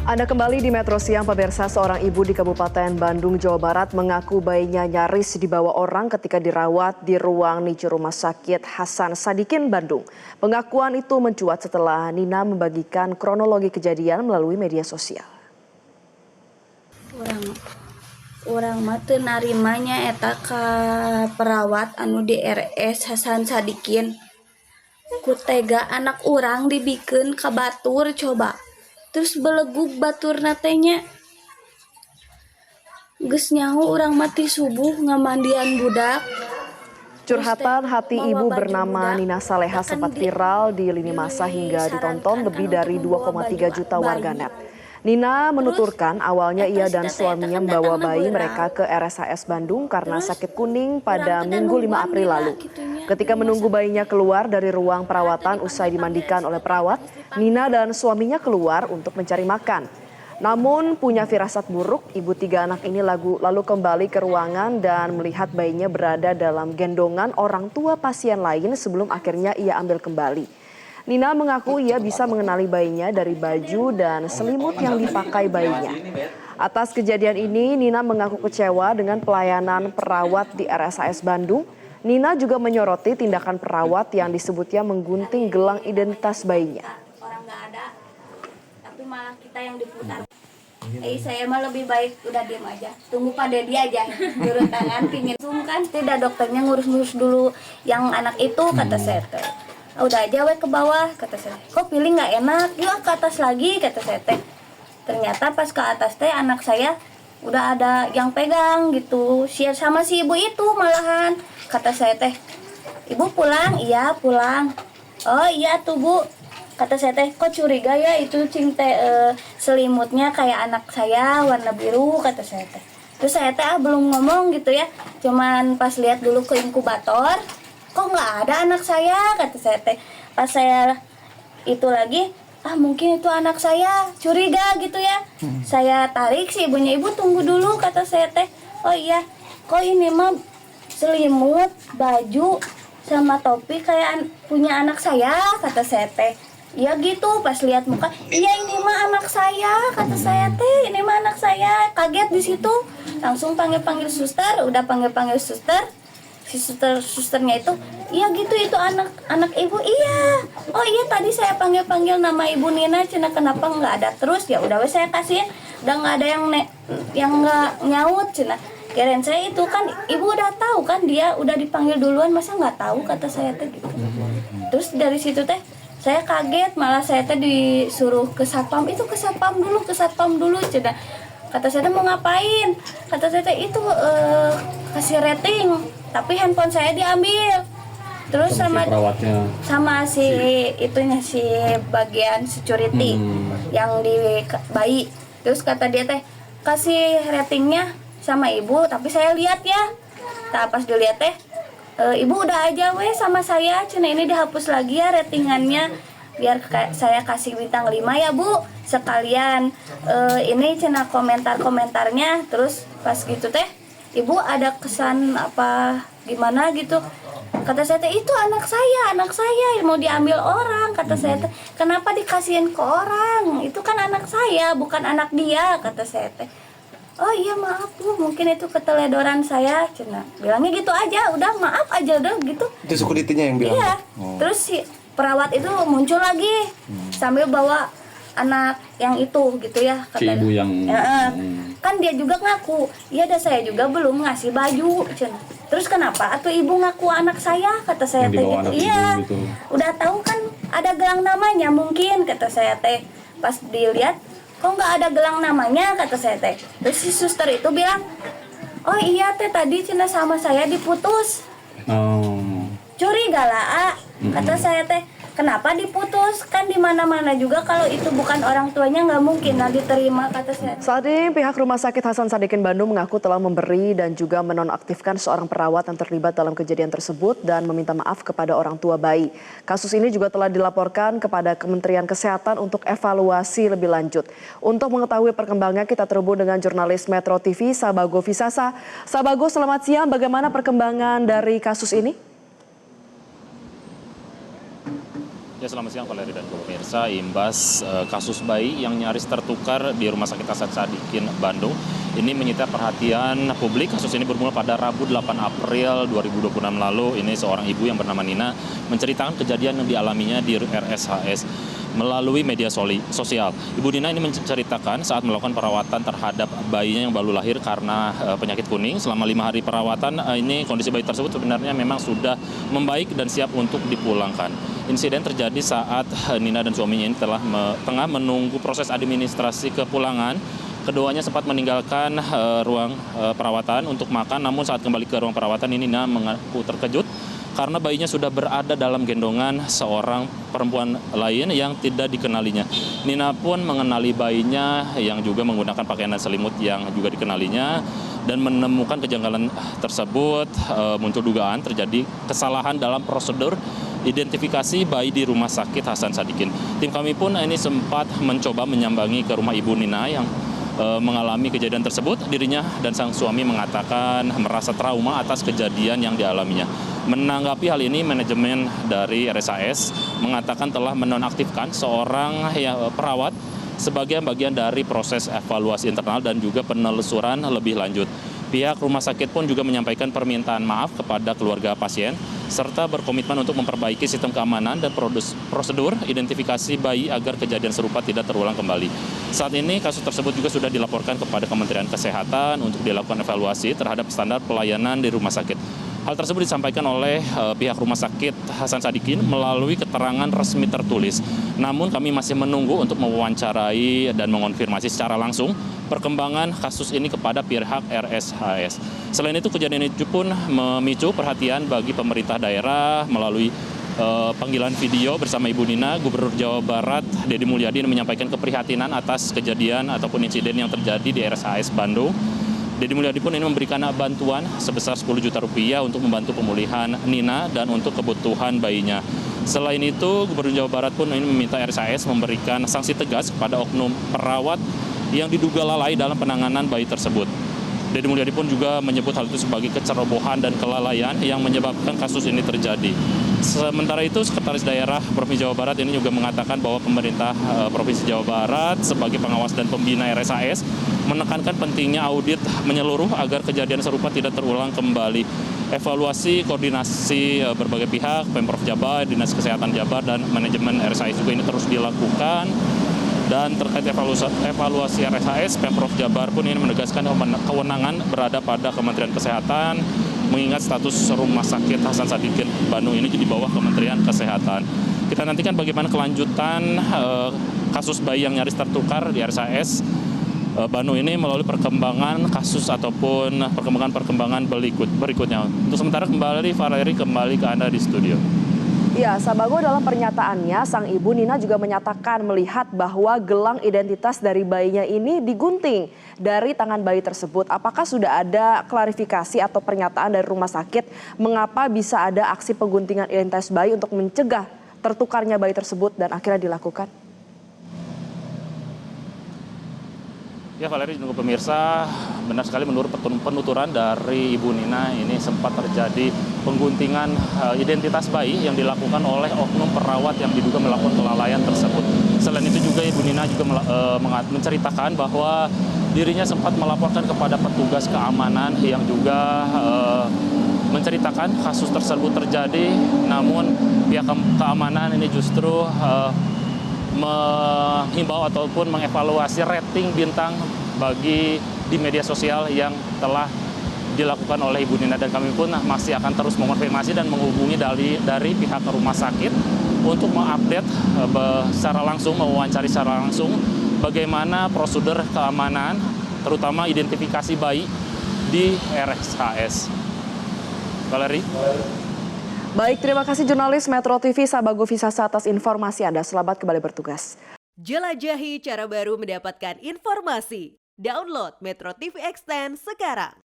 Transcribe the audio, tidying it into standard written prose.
Anda kembali di Metro Siang, pemirsa. Seorang ibu di Kabupaten Bandung, Jawa Barat mengaku bayinya nyaris dibawa orang ketika dirawat di ruang NICU Rumah Sakit Hasan Sadikin, Bandung. Pengakuan itu mencuat setelah Nina membagikan kronologi kejadian melalui media sosial. Urang mah teu narimanya eta ka perawat anu di RS Hasan Sadikin. Kutega anak urang dibikeun ka batur coba. Terus belegug batur natenya. Geus nyaho urang mati subuh ngamandian budak. Curhatan hati ibu bernama Nina Saleha sempat viral di lini masa hingga ditonton lebih dari 2,3 juta warganet. Nina menuturkan awalnya ia dan suaminya membawa bayi mereka ke RSHS Bandung karena sakit kuning pada Minggu 5 April lalu. Ketika menunggu bayinya keluar dari ruang perawatan usai dimandikan oleh perawat, Nina dan suaminya keluar untuk mencari makan. Namun punya firasat buruk, ibu 3 anak ini lalu kembali ke ruangan dan melihat bayinya berada dalam gendongan orang tua pasien lain sebelum akhirnya ia ambil kembali. Nina mengaku ia bisa mengenali bayinya dari baju dan selimut yang dipakai bayinya. Atas kejadian ini, Nina mengaku kecewa dengan pelayanan perawat di RSHS Bandung. Nina juga menyoroti tindakan perawat yang disebutnya menggunting gelang identitas bayinya. Orang nggak ada, tapi malah kita yang diputar. Saya mah lebih baik udah diem aja, tunggu Pak Dedi aja, turun tangan, pingin kan. Tidak, dokternya ngurus-ngurus dulu yang anak itu, kata saya. Udah aja ke bawah, kata saya. Kok pilih nggak enak, yuk ke atas lagi, kata saya teh. Ternyata pas ke atas teh anak saya udah ada yang pegang gitu, sama si ibu itu malahan. Kata saya teh, ibu pulang? Iya pulang. Oh iya tuh bu, kata saya teh, kok curiga ya itu selimutnya kayak anak saya warna biru, kata saya teh. Terus saya teh belum ngomong gitu ya, cuman pas lihat dulu ke inkubator, kok nggak ada anak saya, kata saya teh. Pas saya itu lagi, mungkin itu anak saya, curiga gitu ya. Saya tarik si ibunya, ibu tunggu dulu, kata saya teh. Oh iya, kok ini mah selimut, baju, sama topi kayak punya anak saya, kata saya teh. Iya gitu, pas lihat muka, iya ini mah anak saya, kata saya teh, ini mah anak saya. Kaget di situ, langsung panggil suster, udah panggil suster. Si susternya itu, iya gitu itu anak ibu, iya. Oh iya tadi saya panggil nama ibu Nina, cina kenapa nggak ada terus, ya udah saya kasih, udah nggak ada yang nggak nyaut cina. Kirain saya itu kan ibu udah tahu kan dia udah dipanggil duluan, masa nggak tahu, kata saya teh gitu. Terus dari situ teh saya kaget, malah saya teh disuruh ke satpam, itu ke satpam dulu cina. Kata saya teh mau ngapain, kata saya teh itu kasih rating. Tapi handphone saya diambil. Terus sama si itunya si bagian security yang di bayi. Terus kata dia teh kasih ratingnya sama ibu, tapi saya lihat ya. Nah, pas dilihat teh ibu udah aja sama saya, cina ini dihapus lagi ya ratingannya. Biar saya kasih bintang 5 ya bu, sekalian ini cina komentarnya. Terus pas gitu teh ibu ada kesan apa gimana gitu, kata saya teh itu anak saya mau diambil orang, kata saya teh kenapa dikasihin ke orang, itu kan anak saya bukan anak dia, kata saya teh. Oh iya maaf bu, mungkin itu keteledoran saya, cina bilangnya gitu aja, udah maaf aja udah gitu. Itu security-nya yang bilang? Iya. Terus si perawat itu muncul lagi sambil bawa anak yang itu gitu ya, kata si ibu yang kan dia juga ngaku, iya dah saya juga belum ngasih baju, cina. Terus kenapa atuh ibu ngaku anak saya, kata saya teh gitu. Iya gitu. Udah tahu kan ada gelang namanya mungkin, kata saya teh. Pas dilihat kok nggak ada gelang namanya, kata saya teh. Terus si suster itu bilang, oh iya teh tadi cina sama saya diputus. Curiga lah kata saya teh. Kenapa diputus? Kan di mana-mana juga kalau itu bukan orang tuanya nggak mungkin diterima, kata saya. Saat ini pihak Rumah Sakit Hasan Sadikin Bandung mengaku telah memberi dan juga menonaktifkan seorang perawat yang terlibat dalam kejadian tersebut dan meminta maaf kepada orang tua bayi. Kasus ini juga telah dilaporkan kepada Kementerian Kesehatan untuk evaluasi lebih lanjut. Untuk mengetahui perkembangan kita terhubung dengan jurnalis Metro TV Sabago Visasa. Sabago, selamat siang. Bagaimana perkembangan dari kasus ini? Ya, selamat siang Valeri dan pemirsa. Imbas kasus bayi yang nyaris tertukar di Rumah Sakit Hasan Sadikin, Bandung. Ini menyita perhatian publik. Kasus ini bermula pada Rabu 8 April 2026 lalu. Ini seorang ibu yang bernama Nina menceritakan kejadian yang dialaminya di RSHS melalui media sosial. Ibu Nina ini menceritakan saat melakukan perawatan terhadap bayinya yang baru lahir karena penyakit kuning. Selama 5 hari perawatan, ini kondisi bayi tersebut sebenarnya memang sudah membaik dan siap untuk dipulangkan. Insiden terjadi saat Nina dan suaminya ini tengah menunggu proses administrasi kepulangan. Keduanya sempat meninggalkan ruang perawatan untuk makan, namun saat kembali ke ruang perawatan ini Nina mengaku terkejut karena bayinya sudah berada dalam gendongan seorang perempuan lain yang tidak dikenalinya. Nina pun mengenali bayinya yang juga menggunakan pakaian dan selimut yang juga dikenalinya, dan menemukan kejanggalan tersebut. Muncul dugaan terjadi kesalahan dalam prosedur identifikasi bayi di Rumah Sakit Hasan Sadikin. Tim kami pun ini sempat mencoba menyambangi ke rumah Ibu Nina yang mengalami kejadian tersebut. Dirinya dan sang suami mengatakan merasa trauma atas kejadian yang dialaminya. Menanggapi hal ini, manajemen dari RSHS mengatakan telah menonaktifkan seorang perawat sebagai bagian dari proses evaluasi internal dan juga penelusuran lebih lanjut. Pihak rumah sakit pun juga menyampaikan permintaan maaf kepada keluarga pasien serta berkomitmen untuk memperbaiki sistem keamanan dan prosedur identifikasi bayi agar kejadian serupa tidak terulang kembali. Saat ini kasus tersebut juga sudah dilaporkan kepada Kementerian Kesehatan untuk dilakukan evaluasi terhadap standar pelayanan di rumah sakit. Hal tersebut disampaikan oleh pihak Rumah Sakit Hasan Sadikin melalui keterangan resmi tertulis. Namun kami masih menunggu untuk mewawancarai dan mengonfirmasi secara langsung perkembangan kasus ini kepada pihak RSHS. Selain itu, kejadian itu pun memicu perhatian bagi pemerintah daerah melalui panggilan video bersama Ibu Nina. Gubernur Jawa Barat Deddy Mulyadi menyampaikan keprihatinan atas kejadian ataupun insiden yang terjadi di RSHS Bandung. Deddy Mulyadi pun ini memberikan bantuan sebesar 10 juta rupiah untuk membantu pemulihan Nina dan untuk kebutuhan bayinya. Selain itu, Gubernur Jawa Barat pun ini meminta RSHS memberikan sanksi tegas kepada oknum perawat yang diduga lalai dalam penanganan bayi tersebut. Deddy Mulyadi pun juga menyebut hal itu sebagai kecerobohan dan kelalaian yang menyebabkan kasus ini terjadi. Sementara itu, Sekretaris Daerah Provinsi Jawa Barat ini juga mengatakan bahwa pemerintah Provinsi Jawa Barat sebagai pengawas dan pembina RSHS menekankan pentingnya audit menyeluruh agar kejadian serupa tidak terulang kembali. Evaluasi koordinasi berbagai pihak, Pemprov Jabar, Dinas Kesehatan Jabar, dan manajemen RSHS juga ini terus dilakukan. Dan terkait evaluasi RSHS, Pemprov Jabar pun ini menegaskan kewenangan berada pada Kementerian Kesehatan, mengingat status Rumah Sakit Hasan Sadikin Bandung ini di bawah Kementerian Kesehatan. Kita nantikan bagaimana kelanjutan kasus bayi yang nyaris tertukar di RSHS Bandung ini melalui perkembangan kasus ataupun perkembangan berikutnya. Untuk sementara kembali ke Anda di studio. Ya, Sabago, dalam pernyataannya, sang ibu Nina juga menyatakan melihat bahwa gelang identitas dari bayinya ini digunting dari tangan bayi tersebut. Apakah sudah ada klarifikasi atau pernyataan dari rumah sakit mengapa bisa ada aksi pengguntingan identitas bayi untuk mencegah tertukarnya bayi tersebut dan akhirnya dilakukan? Ya, Valeri dan pemirsa, benar sekali menurut penuturan dari Ibu Nina ini sempat terjadi pengguntingan identitas bayi yang dilakukan oleh oknum perawat yang diduga melakukan kelalaian tersebut. Selain itu juga Ibu Nina juga menceritakan bahwa dirinya sempat melaporkan kepada petugas keamanan yang juga menceritakan kasus tersebut terjadi, namun pihak keamanan ini justru menghimbau ataupun mengevaluasi rating bintang bagi di media sosial yang telah dilakukan oleh Ibu Nina, dan kami pun masih akan terus mengonfirmasi dan menghubungi dari pihak rumah sakit untuk mengupdate secara langsung, mewawancari secara langsung bagaimana prosedur keamanan terutama identifikasi bayi di RSHS. Valeri. Baik, terima kasih jurnalis Metro TV Sabago Visasa atas informasi Anda. Selamat kembali bertugas. Jelajahi cara baru mendapatkan informasi. Download Metro TV Extend sekarang.